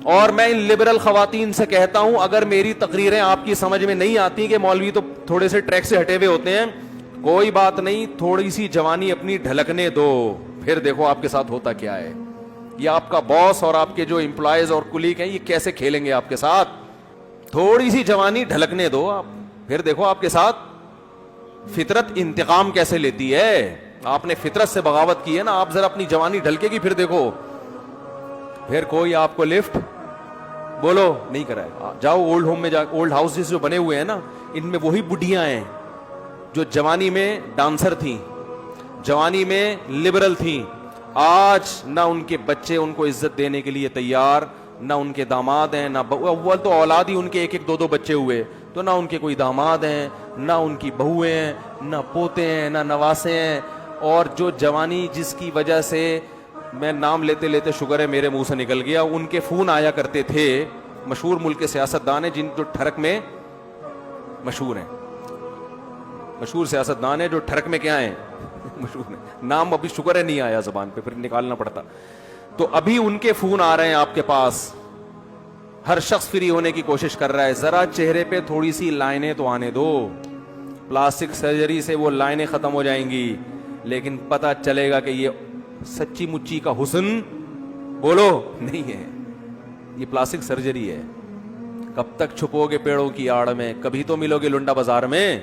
اور میں ان لبرل خواتین سے کہتا ہوں اگر میری تقریریں آپ کی سمجھ میں نہیں آتی کہ مولوی تو تھوڑے سے ٹریک سے ہٹے ہوئے ہوتے ہیں، کوئی بات نہیں، تھوڑی سی جوانی اپنی ڈھلکنے دو، پھر دیکھو آپ کے ساتھ ہوتا کیا ہے. یہ آپ کا باس اور آپ کے جو امپلائیز اور کلیگ ہیں یہ کیسے کھیلیں گے آپ کے ساتھ. تھوڑی سی جوانی ڈھلکنے دو آپ، پھر دیکھو آپ کے ساتھ فطرت انتقام کیسے لیتی ہے. آپ نے فطرت سے بغاوت کی ہے نا، آپ ذرا اپنی جوانی ڈھلکے گی پھر دیکھو، پھر کوئی آپ کو لفٹ بولو نہیں کرائے. جاؤ اولڈ ہوم میں، جا اولڈ ہاؤسز جو بنے ہوئے ہیں نا ان میں وہی بڈھیاں ہیں جو جوانی میں ڈانسر تھیں، جوانی میں لبرل تھیں. آج نہ ان کے بچے ان کو عزت دینے کے لیے تیار، نہ ان کے داماد ہیں، نہ اول تو اولاد ہی ان کے ایک ایک دو دو بچے ہوئے تو نہ ان کے کوئی داماد ہیں، نہ ان کی بہویں ہیں، نہ پوتے ہیں، نہ نواسے ہیں. اور جو جوانی جس کی وجہ سے میں نام لیتے لیتے شکر ہے میرے منہ سے نکل گیا، ان کے فون آیا کرتے تھے، مشہور ملک کے سیاستدان ہیں جن جو ٹھڑک میں مشہور ہیں، مشہور سیاستدان ہیں جو ٹھڑک میں کیا ہیں مشہور ہیں. نام ابھی شکر ہے نہیں آیا زبان پہ، پھر نکالنا پڑتا. تو ابھی ان کے فون آ رہے ہیں آپ کے پاس، ہر شخص فری ہونے کی کوشش کر رہا ہے. ذرا چہرے پہ تھوڑی سی لائنیں تو آنے دو، پلاسٹک سرجری سے وہ لائنیں ختم ہو جائیں گی لیکن پتہ چلے گا کہ یہ سچی مچی کا حسن بولو نہیں ہے، یہ پلاسٹک سرجری ہے. کب تک چھپو گے پیڑوں کی آڑ میں، کبھی تو ملو گے لنڈا بازار میں.